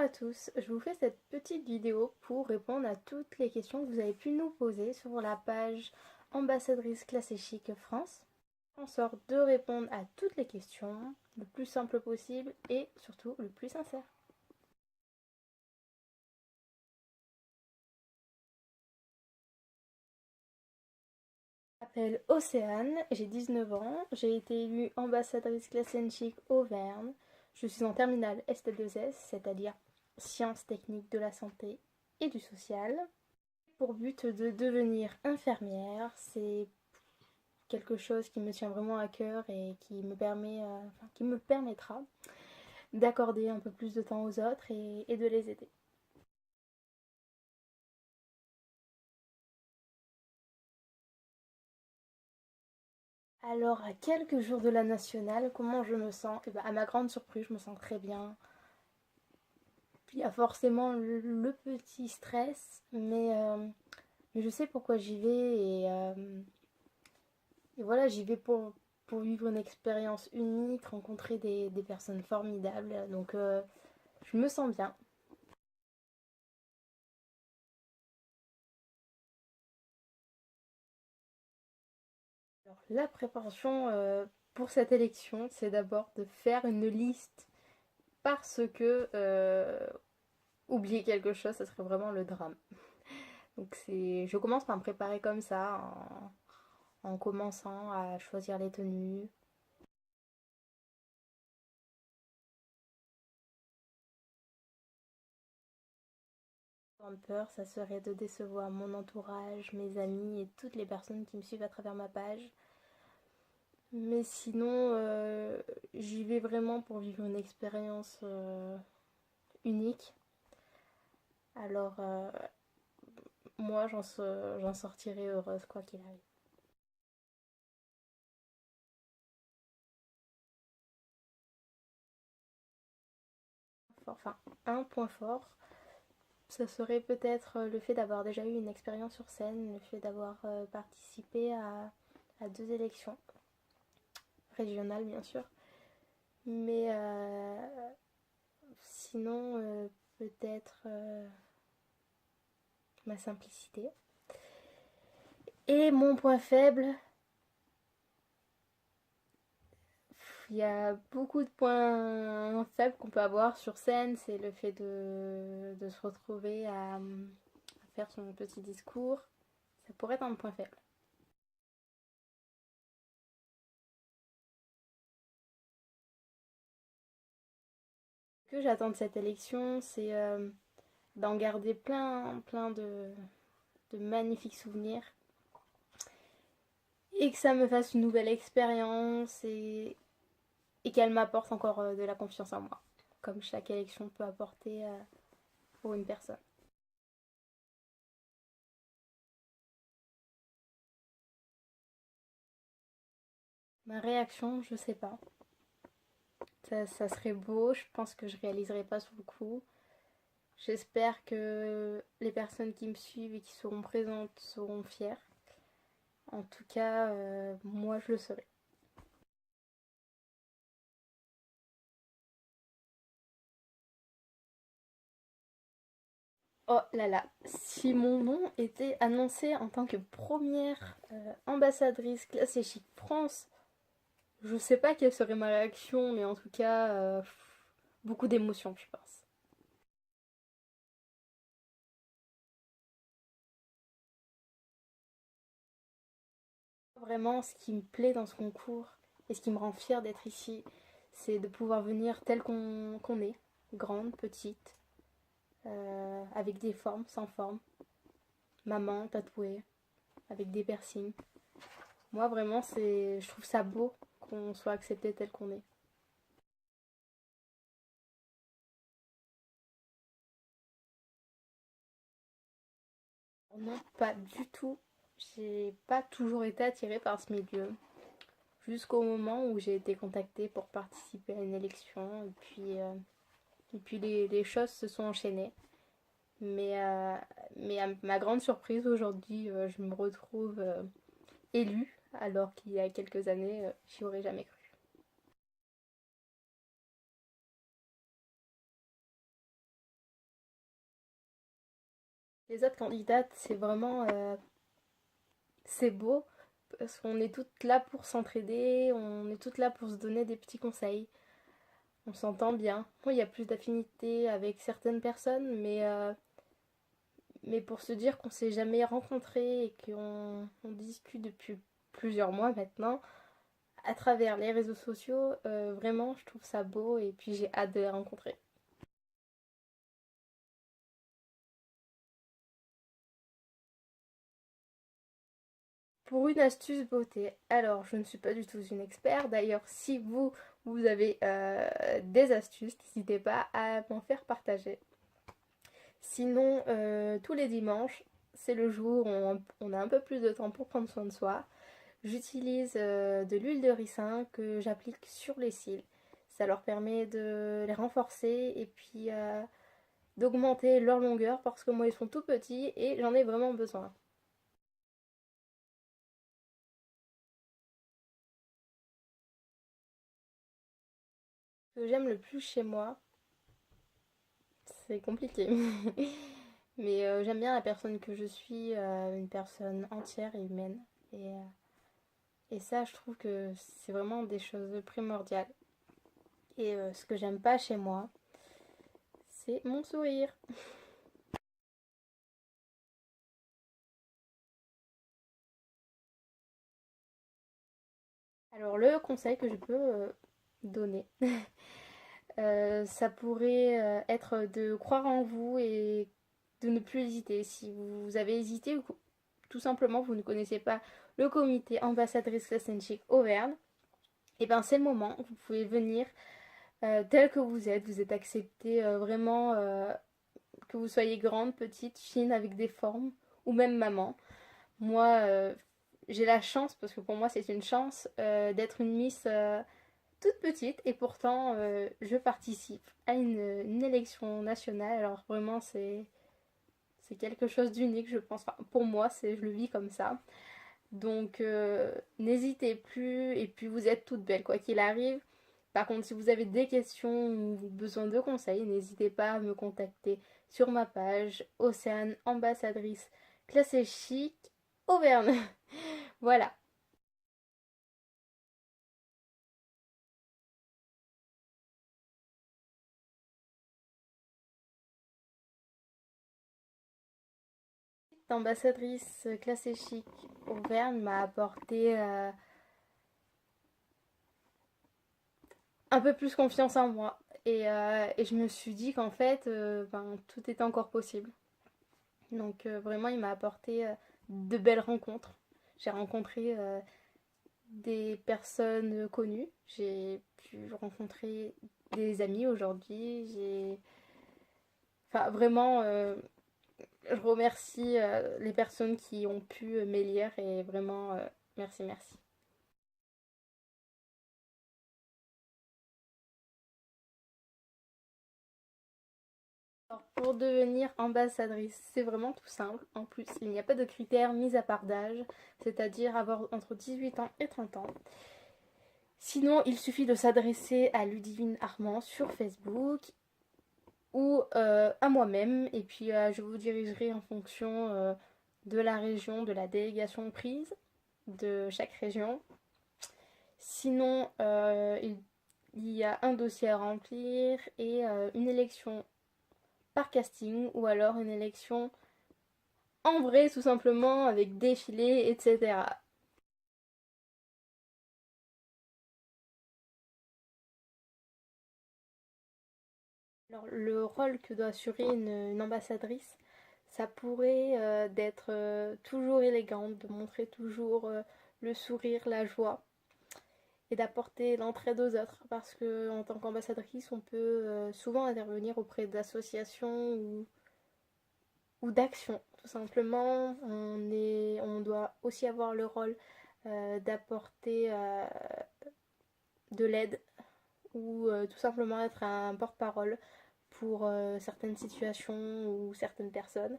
à tous, je vous fais cette petite vidéo pour répondre à toutes les questions que vous avez pu nous poser sur la page Ambassadrice Classe et Chic France. En sorte de répondre à toutes les questions le plus simple possible et surtout le plus sincère. Je m'appelle Océane, j'ai 19 ans, j'ai été élue ambassadrice Classe et Chic Auvergne. Je suis en terminale ST2S, c'est-à-dire Sciences techniques de la santé et du social. Pour but de devenir infirmière, c'est quelque chose qui me tient vraiment à cœur et qui me permettra d'accorder un peu plus de temps aux autres et de les aider. Alors, à quelques jours de la nationale, comment je me sens? Eh ben, à ma grande surprise, je me sens très bien. Il y a forcément le petit stress, mais je sais pourquoi j'y vais et voilà, j'y vais pour vivre une expérience unique, rencontrer des personnes formidables. Donc, je me sens bien. Alors, la préparation pour cette élection, c'est d'abord de faire une liste parce que oublier quelque chose, ça serait vraiment le drame. Donc je commence par me préparer comme ça, en commençant à choisir les tenues. Sans peur, ça serait de décevoir mon entourage, mes amis et toutes les personnes qui me suivent à travers ma page. Mais sinon, j'y vais vraiment pour vivre une expérience unique. Alors, moi, j'en sortirai heureuse, quoi qu'il arrive. Enfin, un point fort, ça serait peut-être le fait d'avoir déjà eu une expérience sur scène, le fait d'avoir participé à deux élections, régionales bien sûr. Mais sinon, peut-être ma simplicité. Et mon point faible, il y a beaucoup de points faibles qu'on peut avoir sur scène, c'est le fait de se retrouver à faire son petit discours. Ça pourrait être un point faible. Ce que j'attends de cette élection, c'est d'en garder plein de magnifiques souvenirs et que ça me fasse une nouvelle expérience et qu'elle m'apporte encore de la confiance en moi, comme chaque élection peut apporter pour une personne. Ma réaction, je sais pas. Ça serait beau, je pense que je réaliserai pas sur le coup. J'espère que les personnes qui me suivent et qui seront présentes seront fières. En tout cas, moi je le serai. Oh là là, si mon nom était annoncé en tant que première ambassadrice classée chic France, je sais pas quelle serait ma réaction, mais en tout cas, beaucoup d'émotions, je pense. Vraiment, ce qui me plaît dans ce concours et ce qui me rend fière d'être ici, c'est de pouvoir venir tel qu'on est, grande, petite, avec des formes, sans forme, maman, tatouée, avec des piercings. Moi, vraiment, je trouve ça beau qu'on soit accepté tel qu'on est. Non, pas du tout. J'ai pas toujours été attirée par ce milieu. Jusqu'au moment où j'ai été contactée pour participer à une élection. Et puis les choses se sont enchaînées. Mais, euh, mais à ma grande surprise, aujourd'hui, je me retrouve élue, alors qu'il y a quelques années, j'y aurais jamais cru. Les autres candidates, c'est vraiment c'est beau parce qu'on est toutes là pour s'entraider, on est toutes là pour se donner des petits conseils. On s'entend bien. Oui, il y a plus d'affinité avec certaines personnes, mais pour se dire qu'on s'est jamais rencontrés et qu'on discute depuis plusieurs mois maintenant, à travers les réseaux sociaux, vraiment, je trouve ça beau et puis j'ai hâte de les rencontrer. Pour une astuce beauté, alors je ne suis pas du tout une experte, d'ailleurs si vous avez des astuces, n'hésitez pas à m'en faire partager. Sinon, tous les dimanches, c'est le jour où on a un peu plus de temps pour prendre soin de soi. J'utilise de l'huile de ricin que j'applique sur les cils. Ça leur permet de les renforcer et puis d'augmenter leur longueur parce que moi ils sont tout petits et j'en ai vraiment besoin. Ce que j'aime le plus chez moi, c'est compliqué. Mais j'aime bien la personne que je suis, une personne entière et humaine. Et, euh, et ça, je trouve que c'est vraiment des choses primordiales. Et ce que j'aime pas chez moi, c'est mon sourire. Alors le conseil que je peux donner, ça pourrait être de croire en vous et de ne plus hésiter. Si vous avez hésité ou tout simplement vous ne connaissez pas le comité ambassadrice Klassenchik Auvergne, et ben c'est le moment. Vous pouvez venir tel que vous êtes accepté vraiment, que vous soyez grande, petite, fine, avec des formes, ou même maman. Moi, j'ai la chance, parce que pour moi c'est une chance, d'être une Miss toute petite, et pourtant je participe à une élection nationale. Alors vraiment c'est quelque chose d'unique, je pense. Enfin, pour moi, je le vis comme ça. Donc n'hésitez plus, et puis vous êtes toutes belles, quoi qu'il arrive. Par contre, si vous avez des questions ou besoin de conseils, n'hésitez pas à me contacter sur ma page Océane Ambassadrice classée chic Auvergne. Voilà. L'ambassadrice classée chic Auvergne m'a apporté un peu plus confiance en moi. Et je me suis dit qu'en fait, ben, tout était encore possible. Donc vraiment, il m'a apporté de belles rencontres. J'ai rencontré des personnes connues. J'ai pu rencontrer des amis aujourd'hui. Enfin, vraiment, je remercie les personnes qui ont pu m'élire et vraiment, merci, merci. Alors, pour devenir ambassadrice, c'est vraiment tout simple. En plus, il n'y a pas de critères mis à part d'âge, c'est-à-dire avoir entre 18 ans et 30 ans. Sinon, il suffit de s'adresser à Ludivine Armand sur Facebook ou à moi-même, et puis je vous dirigerai en fonction de la région, de la délégation prise de chaque région. Sinon, il y a un dossier à remplir et une élection par casting ou alors une élection en vrai tout simplement avec défilé, etc. Alors le rôle que doit assurer une ambassadrice, ça pourrait d'être toujours élégante, de montrer toujours le sourire, la joie et d'apporter l'entraide aux autres parce que en tant qu'ambassadrice, on peut souvent intervenir auprès d'associations ou d'actions. Tout simplement, on doit aussi avoir le rôle d'apporter de l'aide ou tout simplement être un porte-parole pour certaines situations ou certaines personnes.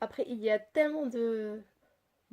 Après, il y a tellement de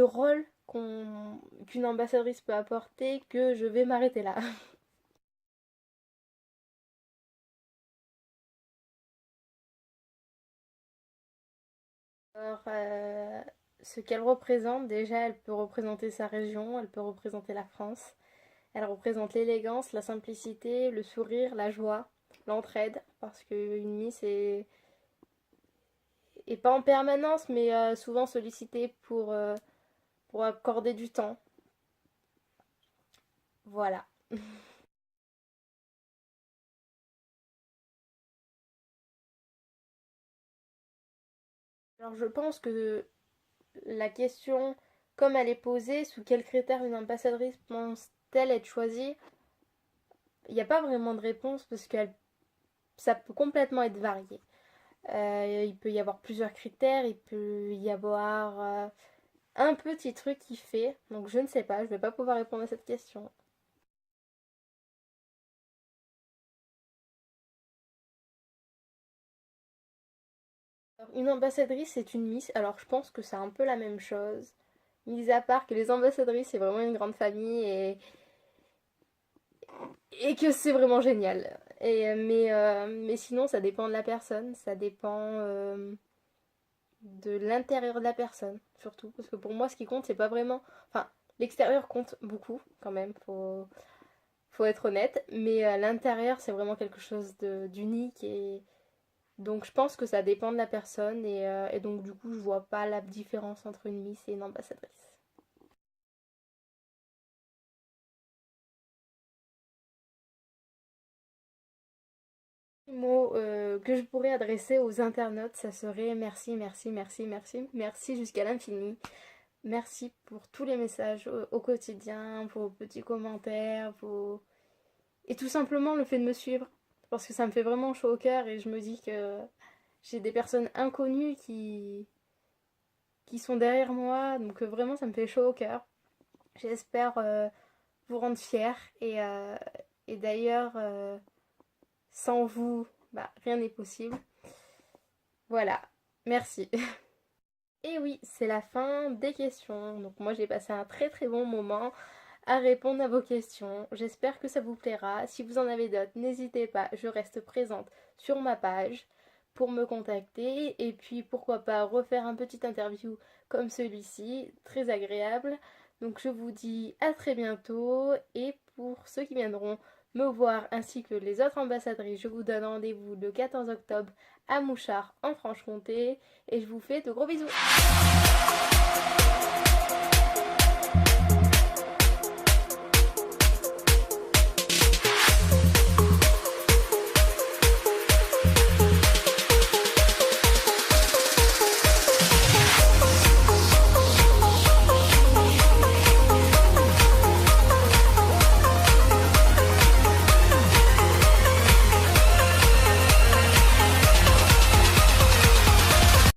rôles qu'une ambassadrice peut apporter que je vais m'arrêter là. Alors, ce qu'elle représente, déjà, elle peut représenter sa région, elle peut représenter la France. Elle représente l'élégance, la simplicité, le sourire, la joie, l'entraide, parce qu'une Miss est pas en permanence, mais souvent sollicitée pour accorder du temps. Voilà. Alors je pense que la question, comme elle est posée, sous quels critères une ambassadrice pense-t-elle être choisie, il n'y a pas vraiment de réponse parce que ça peut complètement être varié. Il peut y avoir plusieurs critères, il peut y avoir un petit truc qui fait, donc je ne sais pas, je ne vais pas pouvoir répondre à cette question. Alors, une ambassadrice, c'est une Miss, alors je pense que c'est un peu la même chose, mis à part que les ambassadrices, c'est vraiment une grande famille et que c'est vraiment génial. Mais sinon, ça dépend de la personne, ça dépend de l'intérieur de la personne, surtout. Parce que pour moi, ce qui compte, c'est pas vraiment. Enfin, l'extérieur compte beaucoup, quand même, faut être honnête. Mais l'intérieur, c'est vraiment quelque chose d'unique. Et donc, je pense que ça dépend de la personne. Et donc, du coup, je vois pas la différence entre une Miss et une ambassadrice. Mot que je pourrais adresser aux internautes, ça serait merci, merci, merci, merci, merci jusqu'à l'infini. Merci pour tous les messages au quotidien, vos petits commentaires, et tout simplement le fait de me suivre. Parce que ça me fait vraiment chaud au cœur et je me dis que j'ai des personnes inconnues qui sont derrière moi, donc vraiment ça me fait chaud au cœur. J'espère vous rendre fiers et d'ailleurs, sans vous, bah, rien n'est possible. Voilà, merci. Et oui, c'est la fin des questions. Donc moi j'ai passé un très très bon moment à répondre à vos questions. J'espère que ça vous plaira. Si vous en avez d'autres, n'hésitez pas, je reste présente sur ma page pour me contacter et puis pourquoi pas refaire un petit interview comme celui-ci, très agréable. Donc je vous dis à très bientôt et pour ceux qui viendront me voir ainsi que les autres ambassadrices, je vous donne rendez-vous le 14 octobre à Mouchard en Franche-Comté et je vous fais de gros bisous.